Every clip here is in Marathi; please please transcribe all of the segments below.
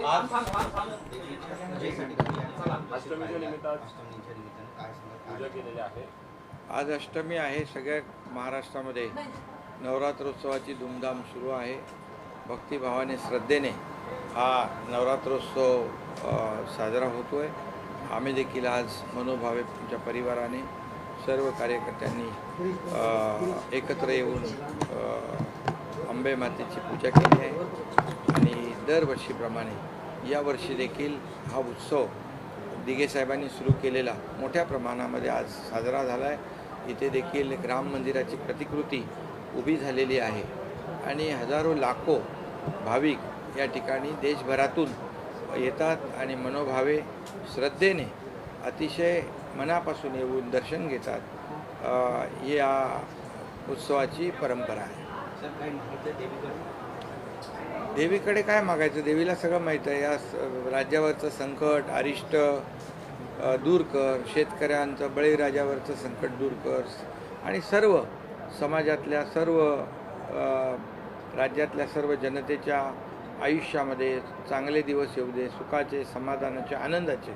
आज अष्टमी आहे. सगळ्या महाराष्ट्रामध्ये नवरात्रोत्सवाची धूमधाम सुरू आहे. भक्तिभावाने श्रद्धेने हा नवरात्रोत्सव साजरा होतो आहे. आम्ही देखील आज मनोभावे तुमच्या परिवाराने सर्व कार्यकर्त्यांनी एकत्र येऊन अंबे मातेची पूजा केली आहे आणि दरवर्षीप्रमाणे यावर्षी देखील हा उत्सव दिघे साहेबांनी सुरू केलेला मोठ्या प्रमाणामध्ये आज साजरा झाला आहे. इथे देखील राम मंदिराची प्रतिकृती उभी झालेली आहे आणि हजारो लाखो भाविक या ठिकाणी देशभरातून येतात आणि मनोभावे श्रद्धेने अतिशय मनापासून येऊन दर्शन घेतात. या उत्सवाची परंपरा आहे. देवीकडे काय मागायचं? देवीला सगळं माहीत आहे. या राज्यावरचं संकट अरिष्ट दूर कर, शेतकऱ्यांचं बळीराजावरचं संकट दूर कर आणि सर्व समाजातल्या सर्व राज्यातल्या सर्व जनतेच्या आयुष्यामध्ये चांगले दिवस येऊ दे, सुखाचे, समाधानाचे, आनंदाचे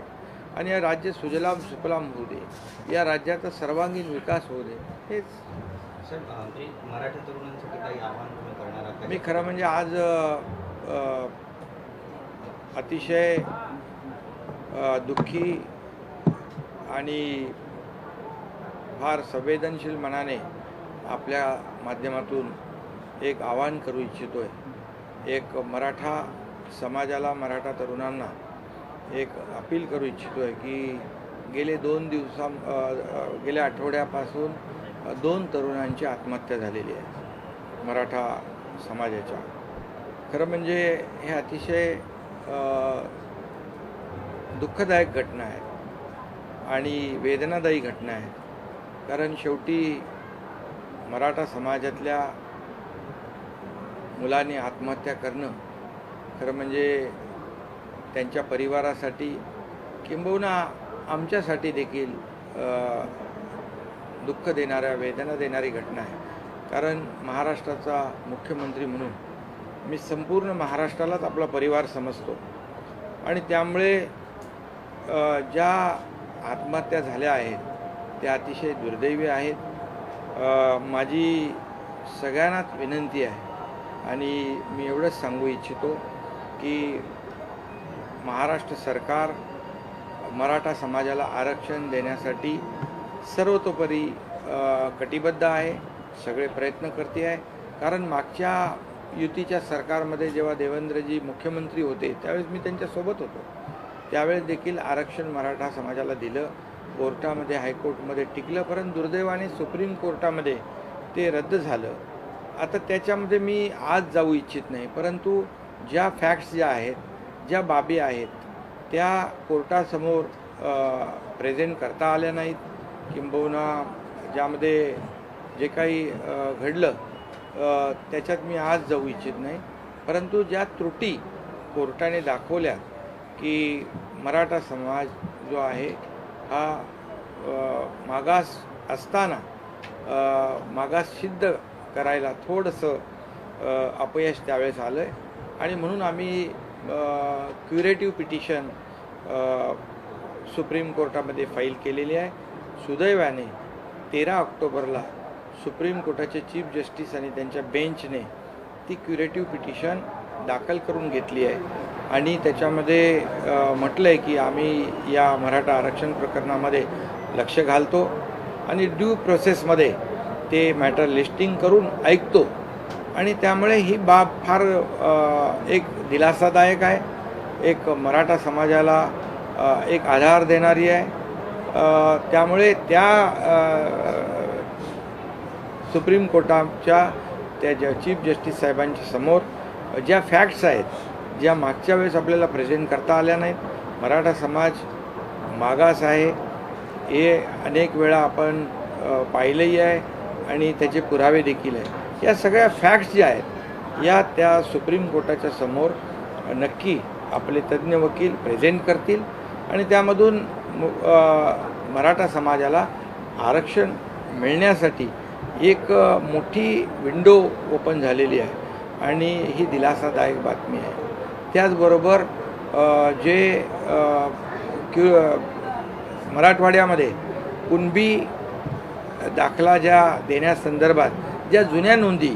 आणि या राज्य सुजलाम सुफलाम होऊ दे, या राज्याचा सर्वांगीण विकास होऊ दे. हेच मराठी तरुणांसाठी काही आव्हान तुम्ही करणार आहात? मी खरं म्हणजे आज अतिशय दुःखी आणि फार संवेदनशील मनाने आपल्या माध्यमातून एक आवाहन करू इच्छितो आहे. एक मराठा समाजाला, मराठा तरुणांना एक अपील करू इच्छितो आहे की गेल्या आठवड्यापासून 2 तरुणांची आत्महत्या झालेली आहे मराठा समाजाच्या. खरं म्हणजे हे अतिशय दुःखदायक घटना आहे आणि वेदनादायी घटना आहे. कारण शेवटी मराठा समाजातल्या मुलांनी आत्महत्या करणं खरं म्हणजे त्यांच्या परिवारासाठी किंबहुना आमच्यासाठी देखील दुःख देणाऱ्या, वेदना देणारी घटना आहे. कारण महाराष्ट्राचा मुख्यमंत्री म्हणून मी संपूर्ण महाराष्ट्रालाच आपला परिवार समजतो आणि त्यामुळे ज्या आत्महत्या झाल्या आहेत त्या अतिशय दुर्दैवी आहेत. माझी सगळ्यांनाच विनंती आहे आणि मी एवढंच सांगू इच्छितो की महाराष्ट्र सरकार मराठा समाजाला आरक्षण देण्यासाठी सर्वतोपरी कटिबद्ध आहे, सगळे प्रयत्न करते आहे. कारण मागच्या युतीच्या सरकारमध्ये जेव्हा देवेंद्रजी मुख्यमंत्री होते त्यावेळेस मी त्यांच्यासोबत होतो. त्यावेळेस देखील आरक्षण मराठा समाजाला दिलं. कोर्टामध्ये, हायकोर्टमध्ये टिकलं, परंतु दुर्दैवाने सुप्रीम कोर्टामध्ये ते रद्द झालं. आता त्याच्यामध्ये मी आज जाऊ इच्छित नाही, परंतु ज्या फॅक्ट्स ज्या आहेत, ज्या बाबी आहेत त्या कोर्टासमोर प्रेझेंट करता आल्या नाहीत, किंबहुना ज्यामध्ये जे काही घडलं त्याच्यात मी आज जाऊ इच्छित नाही. परंतु ज्या त्रुटी कोर्टाने दाखवल्या की मराठा समाज जो आहे हा मागास असताना मागास सिद्ध करायला थोडंसं अपयश त्यावेळेस आलं आहे आणि म्हणून आम्ही क्युरेटिव्ह पिटिशन सुप्रीम कोर्टामध्ये फाईल केलेली आहे. सुदैवाने 13 ऑक्टोबरला सुप्रीम कोर्टाचे चीफ जस्टिस आणि त्यांच्या बेंचने ती क्युरेटिव्ह पिटिशन दाखल करून घेतली आहे आणि त्याच्यामध्ये म्हटलं आहे की आम्ही या मराठा आरक्षण प्रकरणामध्ये लक्ष घालतो आणि ड्यू प्रोसेसमध्ये ते मॅटर लिस्टिंग करून ऐकतो आणि त्यामुळे ही बाब फार एक दिलासादायक आहे, एक मराठा समाजाला एक आधार देणारी आहे. त्यामुळे त्या सुप्रीम कोर्टाच्या त्या ज्या चीफ जस्टिस साहेबांच्या समोर ज्या फॅक्ट्स आहेत, ज्या मागच्या वेळेस आपल्याला प्रेझेंट करता आल्या नाहीत, मराठा समाज मागास आहे हे अनेक वेळा आपण पाहिलंही आहे आणि त्याचे पुरावे देखील आहे. या सगळ्या फॅक्ट्स ज्या आहेत या त्या सुप्रीम कोर्टाच्या समोर नक्की आपले तज्ज्ञ वकील प्रेझेंट करतील आणि त्यामधून मराठा समाजाला आरक्षण मिळण्यासाठी एक मोठी विंडो ओपन झालेली आहे आणि ही दिलासादायक बातमी आहे. त्याचबरोबर जे मराठवाड्यामध्ये कुणबी दाखला ज्या देण्यासंदर्भात ज्या जुन्या नोंदी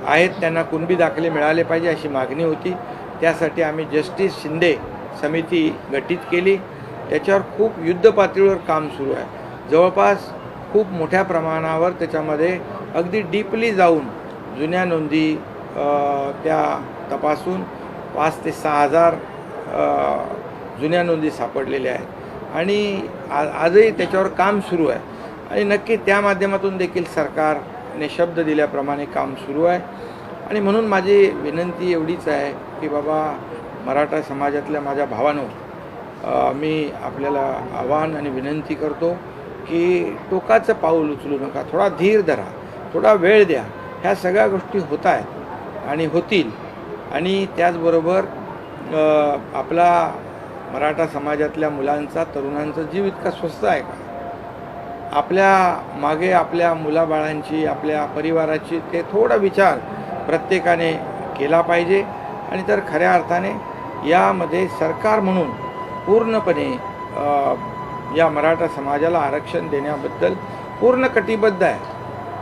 आहेत त्यांना कुणबी दाखले मिळाले पाहिजे अशी मागणी होती. त्यासाठी आम्ही जस्टिस शिंदे समिती गठीत केली. त्याच्यावर खूप युद्धपातळीवर काम सुरू आहे. जवळपास खूप मोठ्या प्रमाणावर त्याच्यामध्ये अगदी डीपली जाऊन जुन्या नोंदी त्या तपासून 5,000 ते 6,000 जुन्या नोंदी सापडलेल्या आहेत आणि आजही त्याच्यावर काम सुरू आहे आणि नक्की त्या माध्यमातून देखील सरकारने शब्द दिल्याप्रमाणे काम सुरू आहे. आणि म्हणून माझी विनंती एवढीच आहे की बाबा मराठा समाजातल्या माझ्या भावांनो, मी आपल्याला आवाहन आणि विनंती करतो की टोकाचं पाऊल उचलू नका. थोडा धीर धरा, थोडा वेळ द्या. ह्या सगळ्या गोष्टी होत आहेत आणि होतील. आणि त्याचबरोबर आपला मराठा समाजातल्या मुलांचा तरुणांचा जीव इतका स्वस्त आहे का? आपल्या मागे आपल्या मुलाबाळांची, आपल्या परिवाराची ते थोडा विचार प्रत्येकाने केला पाहिजे. आणि तर खऱ्या अर्थाने यामध्ये सरकार म्हणून पूर्णपणे या मराठा समाजाला आरक्षण देण्याबद्दल पूर्ण कटिबद्ध आहे.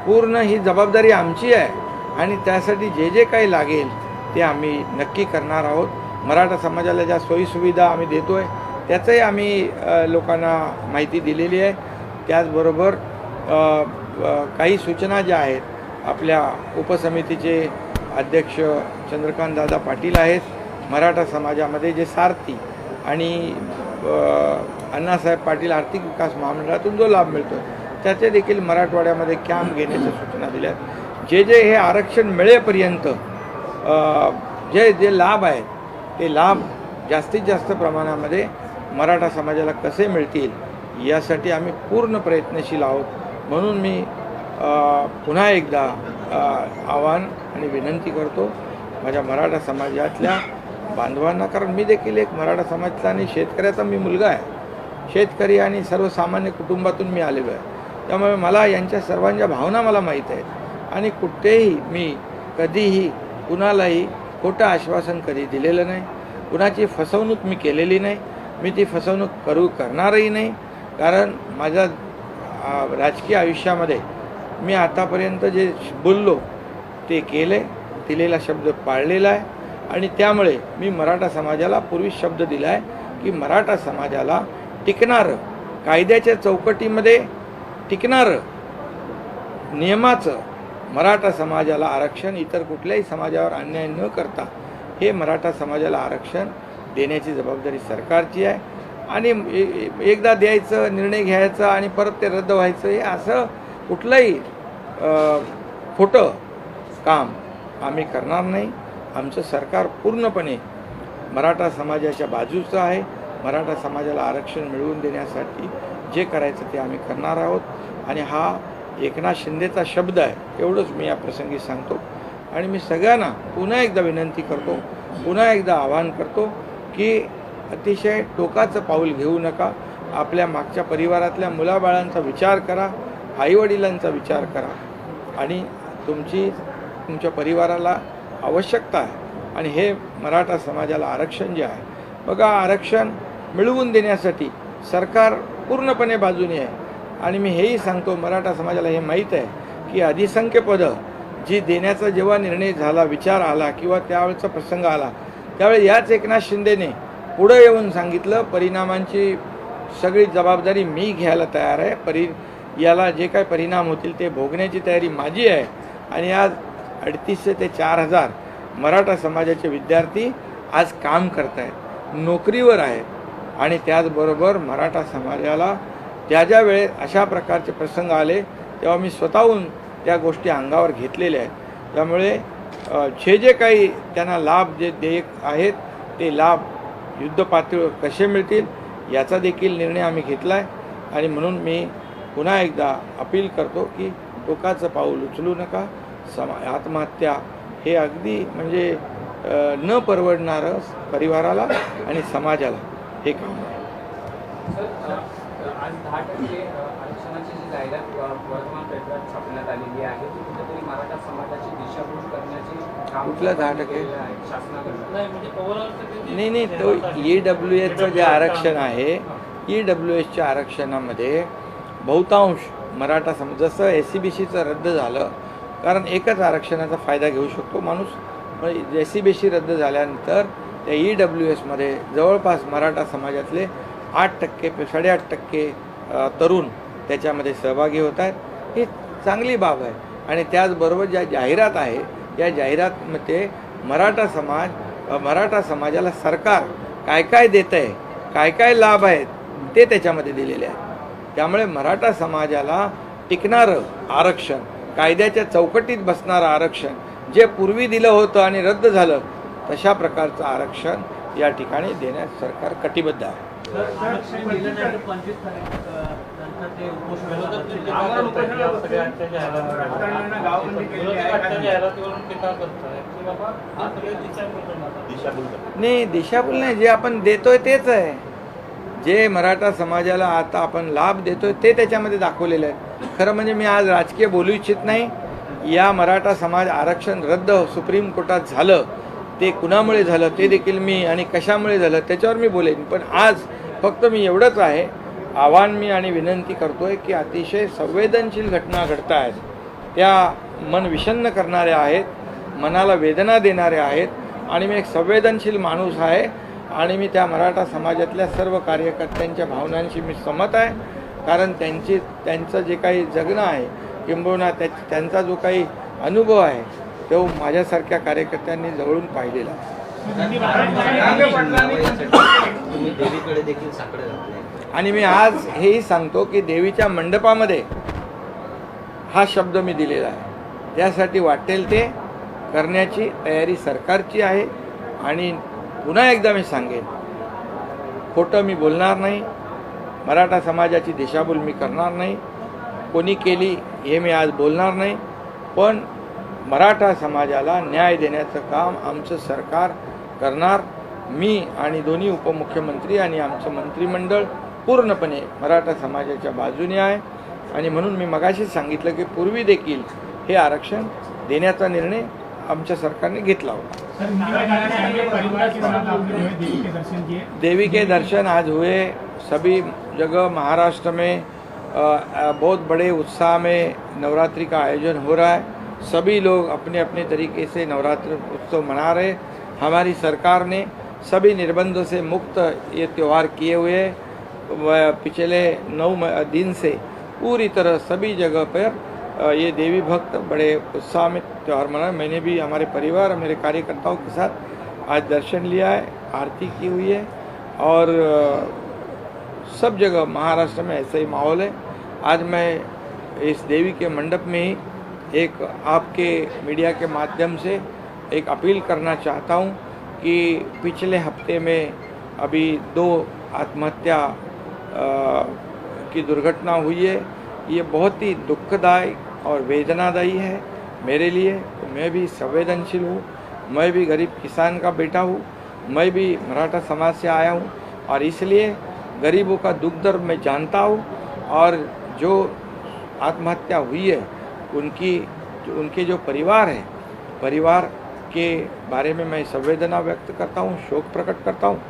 पूर्ण ही जबाबदारी आमची आहे आणि त्यासाठी जे जे काही लागेल ते आम्ही नक्की करणार आहोत. मराठा समाजाला ज्या सोयीसुविधा आम्ही देतो आहे त्याचंही आम्ही लोकांना माहिती दिलेली आहे. त्याचबरोबर काही सूचना ज्या आहेत आपल्या उपसमितीचे अध्यक्ष चंद्रकांतदादा पाटील आहेत. मराठा समाजामध्ये जे सारथी आणि अण्णासाहेब पाटील आर्थिक विकास महामंडळातून जो लाभ मिळतो त्याचे देखील मराठवाड्यामध्ये कॅम्प घेण्याच्या सूचना दिल्या आहेत. जे जे हे आरक्षण मिळेपर्यंत जे जे लाभ आहेत ते लाभ जास्तीत जास्त प्रमाणामध्ये मराठा समाजाला कसे मिळतील यासाठी आम्ही पूर्ण प्रयत्नशील आहोत. म्हणून मी पुन्हा एकदा आवाहन आणि विनंती करतो माझ्या मराठा समाजातल्या बांधवांना, कारण मी देखील एक मराठा समाजाचा आणि शेतकऱ्याचा मी मुलगा आहे. शेतकरी आणि सर्वसामान्य कुटुंबातून मी आलेलो आहे. त्यामुळे मला यांच्या सर्वांच्या भावना मला माहीत आहेत आणि कुठेही मी कधीही कुणालाही खोटं आश्वासन कधी दिलेलं नाही. कुणाची फसवणूक मी केलेली नाही. मी ती फसवणूक करणारही नाही. कारण माझ्या राजकीय आयुष्यामध्ये मी आतापर्यंत जे बोललो ते केले, दिलेला शब्द पाळलेला आहे. आणि त्यामुळे मी मराठा समाजाला पूर्वी शब्द दिला आहे की मराठा समाजाला टिकणारं, कायद्याच्या चौकटीमध्ये टिकणारं, नियमाचं मराठा समाजाला आरक्षण इतर कुठल्याही समाजावर अन्याय न करता हे मराठा समाजाला आरक्षण देण्याची जबाबदारी सरकारची आहे. आणि एकदा द्यायचं, निर्णय घ्यायचा आणि परत ते रद्द व्हायचं हे असं कुठलंही खोटं काम आम्ही करणार नाही. आमचं सरकार पूर्णपणे मराठा समाजाच्या बाजूचं आहे. मराठा समाजाला आरक्षण मिळवून देण्यासाठी जे करायचं ते आम्ही करणार आहोत. आणि हा एकनाथ शिंदेचा शब्द आहे एवढंच मी या प्रसंगी सांगतो. आणि मी सगळ्यांना पुन्हा एकदा विनंती करतो, पुन्हा एकदा आवाहन करतो की अतिशय टोकाचं पाऊल घेऊ नका. आपल्या मागच्या परिवारातल्या मुलाबाळांचा विचार करा, आईवडिलांचा विचार करा. आणि तुमच्या परिवाराला आवश्यकता आहे. आणि हे मराठा समाजाला आरक्षण जे आहे बघा, आरक्षण मिळवून देण्यासाठी सरकार पूर्णपणे बाजूने आहे. आणि मी हेही सांगतो मराठा समाजाला हे माहीत आहे की अधिसंख्य पदं जी देण्याचा जेव्हा निर्णय झाला, विचार आला किंवा त्यावेळेचा प्रसंग आला त्यावेळी याच एकनाथ शिंदेने पुढं येऊन सांगितलं परिणामांची सगळी जबाबदारी मी घ्यायला तयार आहे. याला जे काही परिणाम होतील ते भोगण्याची तयारी माझी आहे. आणि आज 3,500 ते 4,000 मराठा समाजाचे विद्यार्थी आज काम करत आहेत, नोकरीवर आहेत. आणि त्याचबरोबर मराठा समाजाला ज्या वेळेस अशा प्रकारचे प्रसंग आले तेव्हा मी स्वतःहून त्या गोष्टी अंगावर घेतलेल्या आहेत. त्यामुळे जे काही त्यांना लाभ जे देयक आहेत ते लाभ युद्धपातळीवर कसे मिळतील याचा देखील निर्णय आम्ही घेतला आहे. आणि म्हणून मी पुन्हा एकदा अपील करतो की टोकाचं पाऊल उचलू नका. आत्महत्या हे अगदी म्हणजे न परवडणारं परिवाराला आणि समाजाला हे काम आहे. आज 10% आरक्षणाची जी जाहिरात वर्तमानपत्रात छापण्यात आलेली आहे ती कुठेतरी मराठा समाजाची दिशाभूल करण्याची काम कुठलं 10%? केलेलं आहे शासनाकडून. नाही म्हणजे ओव्हरऑल नाही तो EWSचं जे आरक्षण आहे, EWSच्या आरक्षणामध्ये बहुतांश मराठा जसं SCBCचं रद्द झालं, कारण एकच आरक्षणाचा फायदा घेऊ शकतो माणूस, पण SCBC रद्द झाल्यानंतर त्या EWSमध्ये जवळपास मराठा समाजातले 8% 8.5% तरुण त्याच्यामध्ये सहभागी होत आहेत. ही चांगली बाब आहे. आणि त्याचबरोबर ज्या जाहिरात आहे या जाहिरातमध्ये मराठा समाजाला सरकार काय काय देतं आहे, काय काय लाभ आहेत ते त्याच्यामध्ये दिलेले आहेत. त्यामुळे मराठा समाजाला टिकणारं आरक्षण, कायद्याच्या चौकटीत बसणारं आरक्षण, जे पूर्वी दिलं होतं आणि रद्द झालं तशा प्रकारचं आरक्षण या ठिकाणी देण्यास सरकार कटिबद्ध आहे. नाही, दिशाभूल नाही. जे आपण देतोय तेच आहे. जे मराठा समाजाला आता आपण लाभ देतोय ते त्याच्यामध्ये दाखवलेलं आहे. खरं म्हणजे मी आज राजकीय बोलू इच्छित नाही. या मराठा समाज आरक्षण रद्द सुप्रीम कोर्टात झालं, ते कुणामुळे झालं ते देखील मी, आणि कशामुळे झालं त्याच्यावर मी बोलेन. पण आज फक्त मी एवढंच आहे, आव्हान मी आणि विनंती करतोय की अतिशय संवेदनशील घटना घडत आहेत, त्या मन विषण्ण करणाऱ्या आहेत, मनाला वेदना देणाऱ्या आहेत. आणि मी एक संवेदनशील माणूस आहे आणि मी त्या मराठा समाजातल्या सर्व कार्यकर्त्यांच्या भावनांशी मी सहमत आहे. कारण त्यांचं जे काही जगणं आहे, किंबहुना त्यांचा जो काही अनुभव आहे तो माझ्यासारख्या कार्यकर्त्यांनी जवळून पाहिलेला आहे. तुम्ही देवीकडे देखील साकडे घातले. आणि मी आज हेही सांगतो की देवीच्या मंडपामध्ये हा शब्द मी दिलेला आहे. त्यासाठी वाटेल ते करण्याची तयारी सरकारची आहे. आणि पुन्हा एकदा मी सांगेन, खोटं मी बोलणार नाही, मराठा समाजाची दिशाभूल मी करणार नाही, कोणी केली हे मी आज बोलणार नाही. पण मराठा समाजाला न्याय देण्याचं काम आमचं सरकार करणार. मी आणि दोन्ही उपमुख्यमंत्री आणि आमचं मंत्रिमंडळ पूर्णपणे मराठा समाजाच्या बाजूने आहे. आणि म्हणून मी मगाशीच सांगितलं की पूर्वी देखील हे आरक्षण देण्याचा निर्णय आमच्या सरकारने घेतला होता. देवी के दर्शन आज हुए सभी जगह महाराष्ट्र में। बहुत बड़े उत्साह में नवरात्रि का आयोजन हो रहा है। सभी लोग अपने अपने तरीके से नवरात्र उत्सव मना रहे। हमारी सरकार ने सभी निर्बंधों से मुक्त ये त्यौहार किए हुए पिछले 9 दिन से पूरी तरह सभी जगह पर ये देवी भक्त बड़े उत्साह में त्यौहार मनाए। मैंने भी हमारे परिवार और मेरे कार्यकर्ताओं के साथ आज दर्शन लिया है, आरती की हुई है और सब जगह महाराष्ट्र में ऐसा ही माहौल है। आज मैं इस देवी के मंडप में ही एक आपके मीडिया के माध्यम से एक अपील करना चाहता हूं कि पिछले हफ्ते में अभी 2 आत्महत्या की दुर्घटना हुई है। ये बहुत ही दुखदायी और वेदनादायी है मेरे लिए। तो मैं भी संवेदनशील हूँ, मैं भी गरीब किसान का बेटा हूँ, मैं भी मराठा समाज से आया हूँ और इसलिए गरीबों का दुख दर्द मैं जानता हूँ। और जो आत्महत्या हुई है उनके जो परिवार है, परिवार के बारे में मैं संवेदना व्यक्त करता हूँ, शोक प्रकट करता हूँ।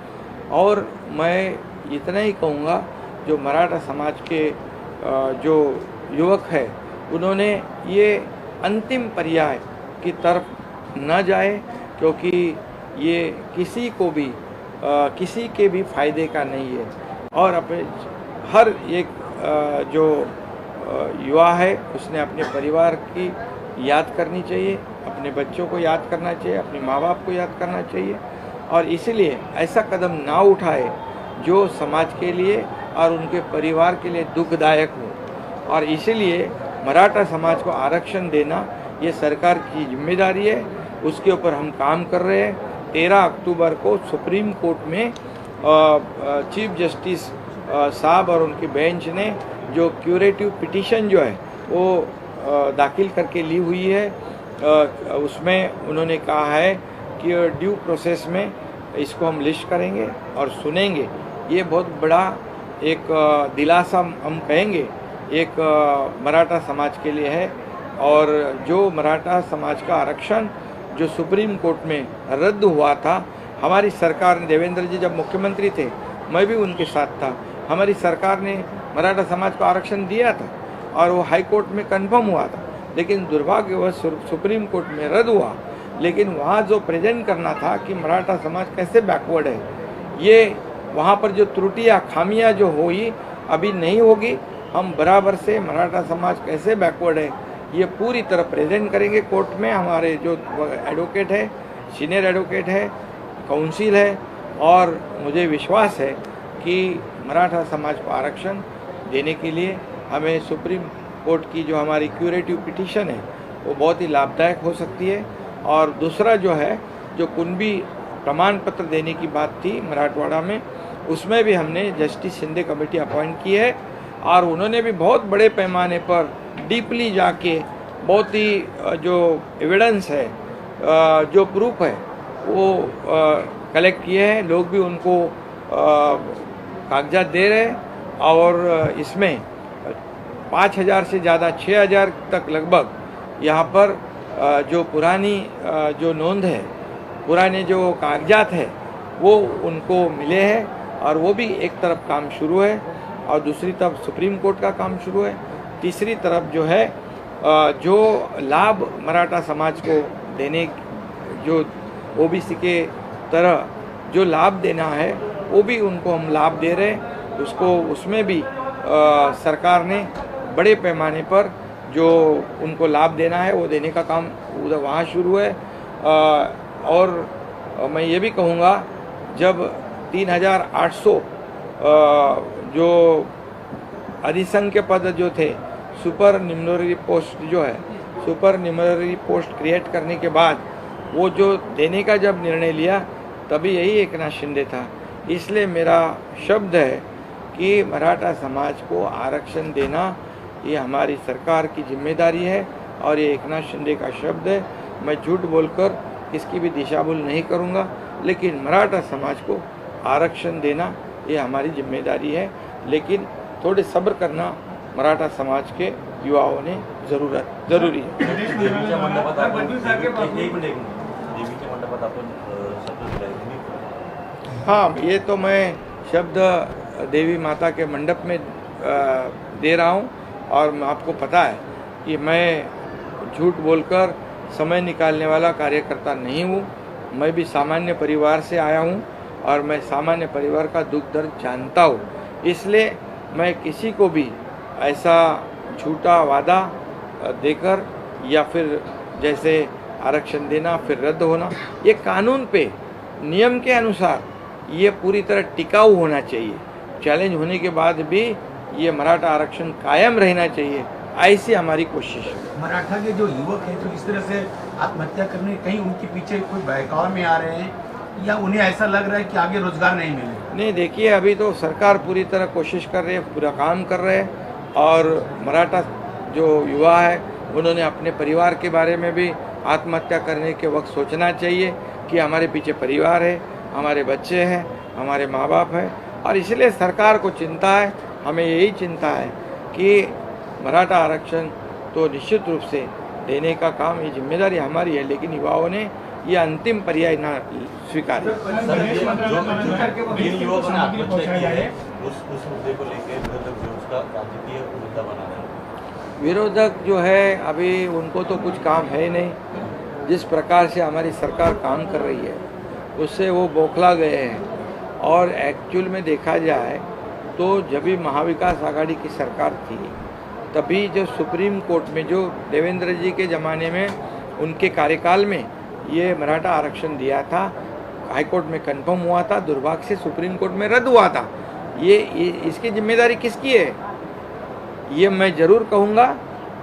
और मैं इतना ही कहूँगा, जो मराठा समाज के जो युवक है उन्होंने ये अंतिम पर्याय की तरफ न जाए, क्योंकि ये किसी को भी किसी के भी फायदे का नहीं है। और अपने हर एक जो युवा है उसने अपने परिवार की याद करनी चाहिए, अपने बच्चों को याद करना चाहिए, अपने माँ बाप को याद करना चाहिए। और इसलिए ऐसा कदम ना उठाए जो समाज के लिए और उनके परिवार के लिए दुखदायक हो। और इसलिए मराठा समाज को आरक्षण देना ये सरकार की जिम्मेदारी है, उसके ऊपर हम काम कर रहे हैं। 13 अक्टूबर को सुप्रीम कोर्ट में चीफ जस्टिस साहब और उनकी बेंच ने जो क्यूरेटिव पिटीशन जो है वो दाखिल करके ली हुई है, उसमें उन्होंने कहा है कि ड्यू प्रोसेस में इसको हम लिस्ट करेंगे और सुनेंगे। ये बहुत बड़ा एक दिलासा हम कहेंगे एक मराठा समाज के लिए है। और जो मराठा समाज का आरक्षण जो सुप्रीम कोर्ट में रद्द हुआ था, हमारी सरकार ने, देवेंद्र जी जब मुख्यमंत्री थे मैं भी उनके साथ था, हमारी सरकार ने मराठा समाज को आरक्षण दिया था और वो हाई कोर्ट में कंफर्म हुआ था, लेकिन दुर्भाग्यवश सुप्रीम कोर्ट में रद्द हुआ। लेकिन वहाँ जो प्रेजेंट करना था कि मराठा समाज कैसे बैकवर्ड है, ये वहाँ पर जो त्रुटियाँ खामियाँ जो हुई अभी नहीं होगी। हम बराबर से मराठा समाज कैसे बैकवर्ड है ये पूरी तरह प्रेजेंट करेंगे कोर्ट में। हमारे जो एडवोकेट है, सीनियर एडवोकेट है, काउंसिल है, और मुझे विश्वास है कि मराठा समाज को आरक्षण देने के लिए हमें सुप्रीम कोर्ट की जो हमारी क्यूरेटिव पिटीशन है वो बहुत ही लाभदायक हो सकती है। और दूसरा जो है, जो कुणबी प्रमाण पत्र देने की बात थी मराठवाड़ा में, उसमें भी हमने जस्टिस शिंदे कमेटी अपॉइंट की है और उन्होंने भी बहुत बड़े पैमाने पर डीपली जाके बहुत ही जो एविडेंस है, जो प्रूफ है वो कलेक्ट किए हैं। लोग भी उनको कागजात दे रहे हैं और इसमें 5,000 से ज़्यादा 6,000 तक लगभग यहाँ पर जो पुरानी जो नोंद है, पुराने जो कागजात है वो उनको मिले हैं और वो भी एक तरफ काम शुरू है और दूसरी तरफ सुप्रीम कोर्ट का काम शुरू है। तीसरी तरफ जो है जो लाभ मराठा समाज को देने, जो ओबीसी के तरह जो लाभ देना है वो भी उनको हम लाभ दे रहे हैं। उसमें भी सरकार ने बड़े पैमाने पर जो उनको लाभ देना है वो देने का काम उधर वहाँ शुरू है। और मैं ये भी कहूँगा, जब 3,800 जो अधिसंख्य पद जो थे, सुपर न्यूमररी पोस्ट जो है, सुपर न्यूमररी पोस्ट क्रिएट करने के बाद वो जो देने का जब निर्णय लिया तभी यही एकनाथ शिंदे था। इसलिए मेरा शब्द है कि मराठा समाज को आरक्षण देना ये हमारी सरकार की जिम्मेदारी है और ये एकनाथ शिंदे का शब्द है। मैं झूठ बोलकर इसकी भी दिशाभूल नहीं करूँगा, लेकिन मराठा समाज को आरक्षण देना ये हमारी जिम्मेदारी है। लेकिन थोड़े सब्र करना मराठा समाज के युवाओं ने जरूरी है। देवीच्या मंडपात आपण शब्द दिलाय तुम्ही? हाँ, ये तो मैं शब्द देवी माता के मंडप में दे रहा हूँ और आपको पता है कि मैं झूठ बोलकर समय निकालने वाला कार्यकर्ता नहीं हूँ। मैं भी सामान्य परिवार से आया हूँ और मैं सामान्य परिवार का दुख दर्द जानता हूँ। इसलिए मैं किसी को भी ऐसा झूठा वादा देकर या फिर जैसे आरक्षण देना फिर रद्द होना, ये कानून पे नियम के अनुसार ये पूरी तरह टिकाऊ होना चाहिए। चैलेंज होने के बाद भी ये मराठा आरक्षण कायम रहना चाहिए, ऐसी हमारी कोशिश है। मराठा के जो युवक हैं जो इस तरह से आत्महत्या करने, कहीं उनके पीछे कोई बहकाव में आ रहे हैं या उन्हें ऐसा लग रहा है कि आगे रोजगार नहीं मिलेगा? नहीं, देखिए अभी तो सरकार पूरी तरह कोशिश कर रही है, पूरा काम कर रहे हैं और मराठा जो युवा है उन्होंने अपने परिवार के बारे में भी आत्महत्या करने के वक्त सोचना चाहिए कि हमारे पीछे परिवार है, हमारे बच्चे हैं, हमारे माँ बाप हैं। और इसलिए सरकार को चिंता है, हमें यही चिंता है कि मराठा आरक्षण तो निश्चित रूप से देने का काम, ये जिम्मेदारी हमारी है, लेकिन युवाओं ने ये अंतिम पर्याय ना स्वीकारे। जिन युवकों ने आत्महत्या की है उस मुद्दे को लेकर विरोधक जो उसका राजकीय मुद्दा बना रहे हैं। विरोधक जो है अभी उनको तो कुछ काम है नहीं। जिस प्रकार से हमारी सरकार काम कर रही है उससे वो बौखला गए हैं। और एक्चुअल में देखा जाए तो जब भी महाविकास आघाड़ी की सरकार थी तभी जो सुप्रीम कोर्ट में जो देवेंद्र जी के ज़माने में उनके कार्यकाल में ये मराठा आरक्षण दिया था, हाई कोर्ट में कंफर्म हुआ था, दुर्भाग्य से सुप्रीम कोर्ट में रद्द हुआ था। ये इसकी जिम्मेदारी किसकी है ये मैं ज़रूर कहूँगा।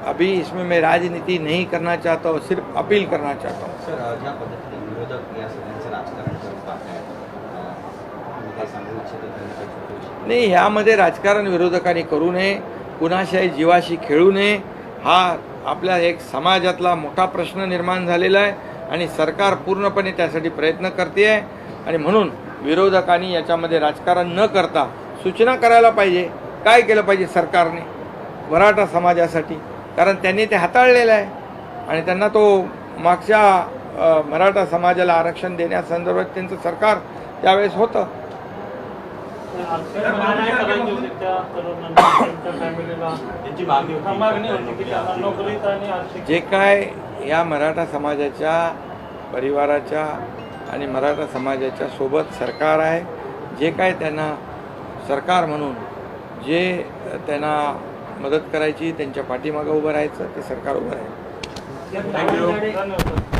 अभी इसमें मैं राजनीति नहीं करना चाहता हूँ, सिर्फ अपील करना चाहता हूँ। सर, ज्या पद्धतीने विरोधक या सगळ्यांचं राजकारण करत आहेत, काय सांगू इच्छितो त्यांच्याविषयी? नाही, ह्यामध्ये राजकारण विरोधकांनी करू नये, कुणाशाही जीवाशी खेळू नये। हा आपल्या एक समाजातला मोठा प्रश्न निर्माण झालेला आहे आणि सरकार पूर्णपणे त्यासाठी प्रयत्न करते आहे आणि म्हणून विरोधकांनी याच्यामध्ये राजकारण न करता सूचना करायला पाहिजे. काय केलं पाहिजे सरकारने मराठा समाजासाठी, कारण त्यांनी ते हाताळलेलं आहे आणि त्यांना तो मागच्या मराठा समाजाला आरक्षण देण्यासंदर्भात त्यांचं सरकार त्यावेळेस होतं. त्यांची मागणी होती की त्यांना नोकरीत आणि आर्थिक जे काय या मराठा समाजाच्या परिवाराच्या आणि मराठा समाजाच्या सोबत सरकार आहे, जे काय त्यांना सरकार म्हणून जे त्यांना मदत करायची, त्यांच्या पाठीमागं उभं राहायचं, ते सरकार उभं राहील. थँक्यू.